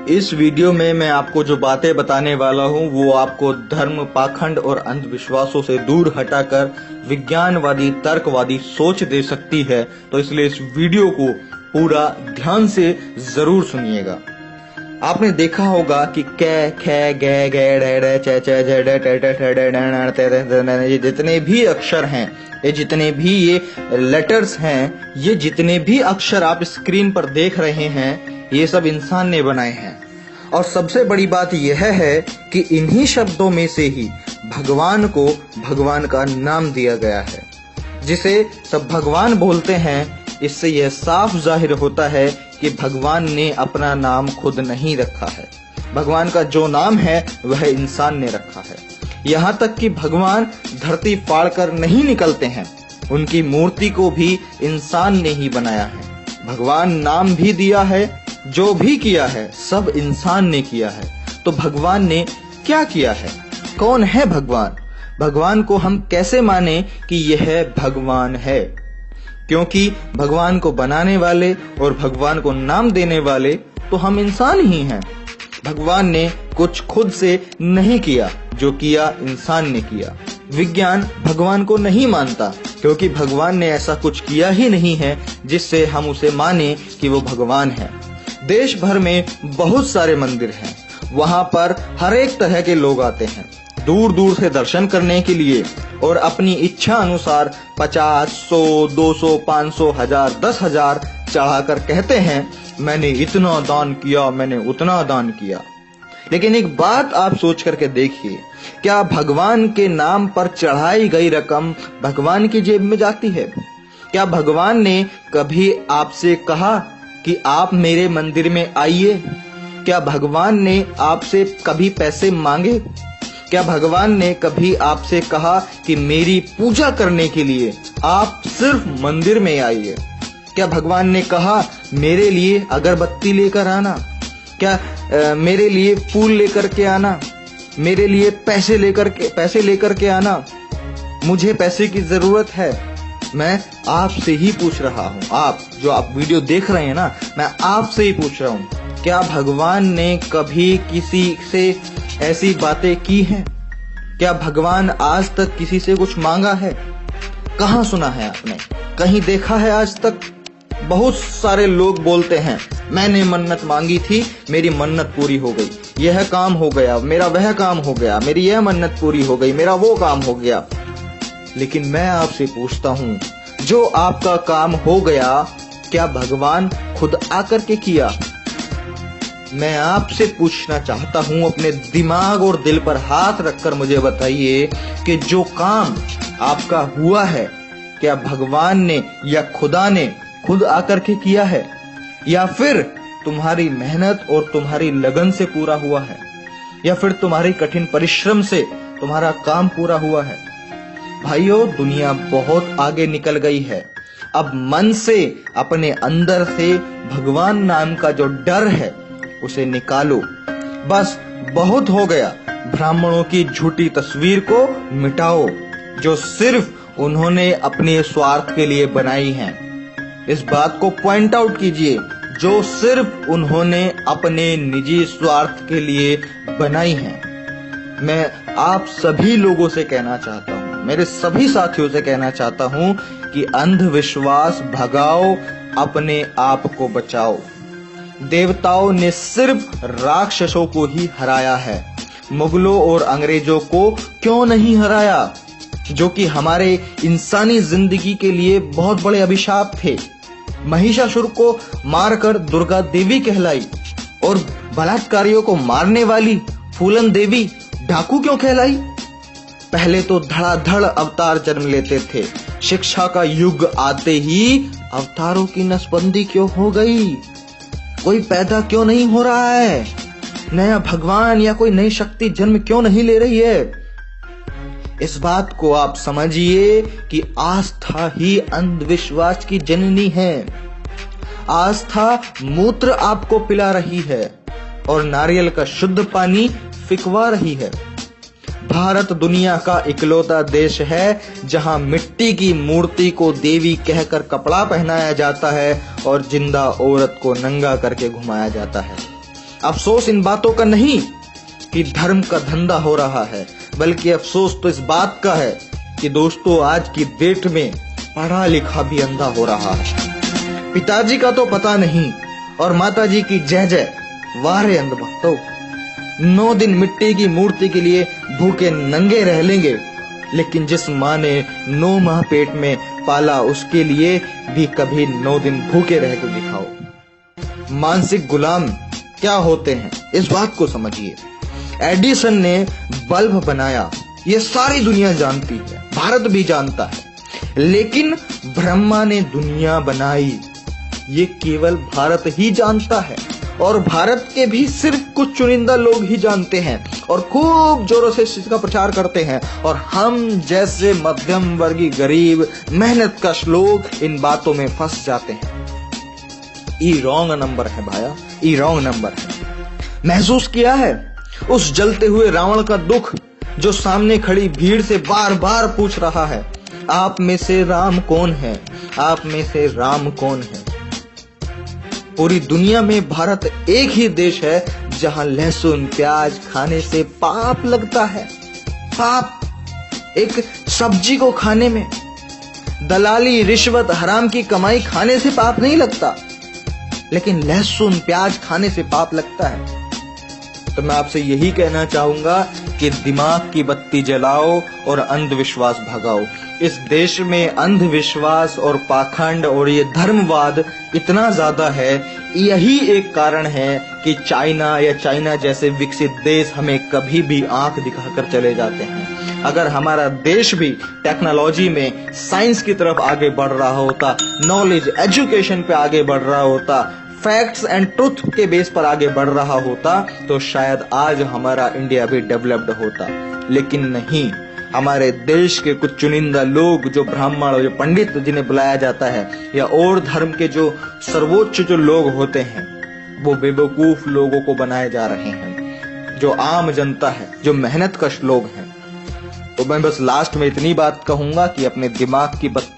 इस वीडियो में मैं आपको जो बातें बताने वाला हूँ वो आपको धर्म, पाखंड और अंधविश्वासों से दूर हटाकर विज्ञानवादी, तर्कवादी सोच दे सकती है। तो इसलिए इस वीडियो को पूरा ध्यान से जरूर सुनिएगा। आपने देखा होगा कि कै, खे, गे, गे, डे, डे, चे, चे, जे, डे, टे, टे, टे, डे, डे, टे, टे, टे, टे, ये जितने भी अक्षर हैं, ये जितने भी ये लेटर्स हैं, ये जितने भी अक्षर आप स्क्रीन पर देख रहे हैं, ये सब इंसान ने बनाए हैं। और सबसे बड़ी बात यह है कि इन्हीं शब्दों में से ही भगवान को भगवान का नाम दिया गया है, जिसे सब भगवान बोलते हैं। इससे यह साफ जाहिर होता है कि भगवान ने अपना नाम खुद नहीं रखा है। भगवान का जो नाम है वह इंसान ने रखा है। यहाँ तक कि भगवान धरती फाड़कर नहीं निकलते हैं, उनकी मूर्ति को भी इंसान ने ही बनाया है। भगवान नाम भी दिया है, जो भी किया है सब इंसान ने किया है। तो भगवान ने क्या किया है? कौन है भगवान? भगवान को हम कैसे माने कि यह भगवान है? क्योंकि भगवान को बनाने वाले और भगवान को नाम देने वाले तो हम इंसान ही हैं। भगवान ने कुछ खुद से नहीं किया, जो किया इंसान ने किया। विज्ञान भगवान को नहीं मानता, क्योंकि भगवान ने ऐसा कुछ किया ही नहीं है जिससे हम उसे माने कि वो भगवान है। देश भर में बहुत सारे मंदिर हैं, वहां पर हर एक तरह के लोग आते हैं दूर दूर से दर्शन करने के लिए, और अपनी इच्छा अनुसार 50, 100, 200, 500, 1000, 10,000 चढ़ाकर कहते हैं मैंने इतना दान किया, मैंने उतना दान किया। लेकिन एक बात आप सोच करके देखिए, क्या भगवान के नाम पर चढ़ाई गई रकम भगवान की जेब में जाती है? क्या भगवान ने कभी आपसे कहा कि आप मेरे मंदिर में आइए? क्या भगवान ने आपसे कभी पैसे मांगे? क्या भगवान ने कभी आपसे कहा कि मेरी पूजा करने के लिए आप सिर्फ मंदिर में आइए? क्या भगवान ने कहा मेरे लिए अगरबत्ती लेकर आना? क्या मेरे लिए फूल लेकर के आना? मेरे लिए पैसे लेकर के आना? मुझे पैसे की जरूरत है। मैं आपसे ही पूछ रहा हूँ, आप जो आप वीडियो देख रहे हैं ना, मैं आपसे ही पूछ रहा हूँ, क्या भगवान ने कभी किसी से ऐसी बातें की हैं? क्या भगवान आज तक किसी से कुछ मांगा है? कहाँ सुना है आपने? कहीं देखा है आज तक? बहुत सारे लोग बोलते हैं मैंने मन्नत मांगी थी, मेरी मन्नत पूरी हो गई, यह काम हो गया, मेरा वह काम हो गया, मेरी यह मन्नत पूरी हो गई, मेरा वो काम हो गया। लेकिन मैं आपसे पूछता हूँ, जो आपका काम हो गया, क्या भगवान खुद आकर के किया? मैं आपसे पूछना चाहता हूं, अपने दिमाग और दिल पर हाथ रखकर मुझे बताइए कि जो काम आपका हुआ है, क्या भगवान ने या खुदा ने खुद आकर के किया है, या फिर तुम्हारी मेहनत और तुम्हारी लगन से पूरा हुआ है, या फिर तुम्हारी कठिन परिश्रम से तुम्हारा काम पूरा हुआ है? भाइयों, दुनिया बहुत आगे निकल गई है। अब मन से, अपने अंदर से भगवान नाम का जो डर है उसे निकालो। बस बहुत हो गया। ब्राह्मणों की झूठी तस्वीर को मिटाओ, जो सिर्फ उन्होंने अपने स्वार्थ के लिए बनाई है। इस बात को पॉइंट आउट कीजिए, जो सिर्फ उन्होंने अपने निजी स्वार्थ के लिए बनाई है। मैं आप सभी लोगों से कहना चाहता हूँ, मेरे सभी साथियों से कहना चाहता हूँ कि अंधविश्वास भगाओ, अपने आप को बचाओ। देवताओं ने सिर्फ राक्षसों को ही हराया है, मुगलों और अंग्रेजों को क्यों नहीं हराया, जो कि हमारे इंसानी जिंदगी के लिए बहुत बड़े अभिशाप थे। महिषासुर को मारकर दुर्गा देवी कहलाई, और बलात्कारियों को मारने वाली फूलन देवी डाकू क्यों कहलाई? पहले तो धड़ाधड़ अवतार जन्म लेते थे, शिक्षा का युग आते ही अवतारों की नसबंदी क्यों हो गई? कोई पैदा क्यों नहीं हो रहा है? नया भगवान या कोई नई शक्ति जन्म क्यों नहीं ले रही है? इस बात को आप समझिए कि आस्था ही अंधविश्वास की जननी है। आस्था मूत्र आपको पिला रही है और नारियल का शुद्ध पानी फिकवा रही है। भारत दुनिया का इकलौता देश है जहां मिट्टी की मूर्ति को देवी कहकर कपड़ा पहनाया जाता है और जिंदा औरत को नंगा करके घुमाया जाता है। अफसोस इन बातों का नहीं कि धर्म का धंधा हो रहा है, बल्कि अफसोस तो इस बात का है कि दोस्तों आज की डेट में पढ़ा लिखा भी अंधा हो रहा है। पिताजी का तो पता नहीं और माताजी की जय जय, वारे अंधभक्तों। 9 दिन मिट्टी की मूर्ति के लिए भूखे नंगे रह लेंगे, लेकिन जिस माँ ने 9 माह पेट में पाला उसके लिए भी कभी 9 दिन भूखे रह के दिखाओ। मानसिक गुलाम क्या होते हैं इस बात को समझिए। एडिसन ने बल्ब बनाया, ये सारी दुनिया जानती है, भारत भी जानता है, लेकिन ब्रह्मा ने दुनिया बनाई ये केवल भारत ही जानता है, और भारत के भी सिर्फ कुछ चुनिंदा लोग ही जानते हैं और खूब जोरों से इसका प्रचार करते हैं, और हम जैसे मध्यम वर्गीय गरीब मेहनतकश लोग इन बातों में फंस जाते हैं। ई रॉन्ग नंबर है भाया, ई रॉन्ग नंबर है। महसूस किया है उस जलते हुए रावण का दुख जो सामने खड़ी भीड़ से बार बार पूछ रहा है, आप में से राम कौन है, आप में से राम कौन है। पूरी दुनिया में भारत एक ही देश है जहां लहसुन प्याज खाने से पाप लगता है। पाप एक सब्जी को खाने में, दलाली रिश्वत हराम की कमाई खाने से पाप नहीं लगता, लेकिन लहसुन प्याज खाने से पाप लगता है। तो मैं आपसे यही कहना चाहूंगा कि दिमाग की बत्ती जलाओ और अंधविश्वास भगाओ। इस देश में अंधविश्वास और पाखंड और ये धर्मवाद इतना ज्यादा है, यही एक कारण है कि चाइना जैसे विकसित देश हमें कभी भी आंख दिखाकर चले जाते हैं। अगर हमारा देश भी टेक्नोलॉजी में साइंस की तरफ आगे बढ़ रहा होता, नॉलेज एजुकेशन पे आगे बढ़ रहा होता, फैक्ट्स एंड ट्रुथ के बेस पर आगे बढ़ रहा होता, तो शायद आज हमारा इंडिया भी डेवलप्ड होता। लेकिन नहीं, हमारे देश के कुछ चुनिंदा लोग जो ब्राह्मण और जो पंडित जिन्हें बुलाया जाता है, या और धर्म के जो सर्वोच्च जो लोग होते हैं, वो बेवकूफ लोगों को बनाए जा रहे हैं। जो आम जनता है, जो मेहनतकश लोग हैं। तो मैं बस लास्ट में इतनी बात कहूंगा कि अपने दिमाग की बत्ती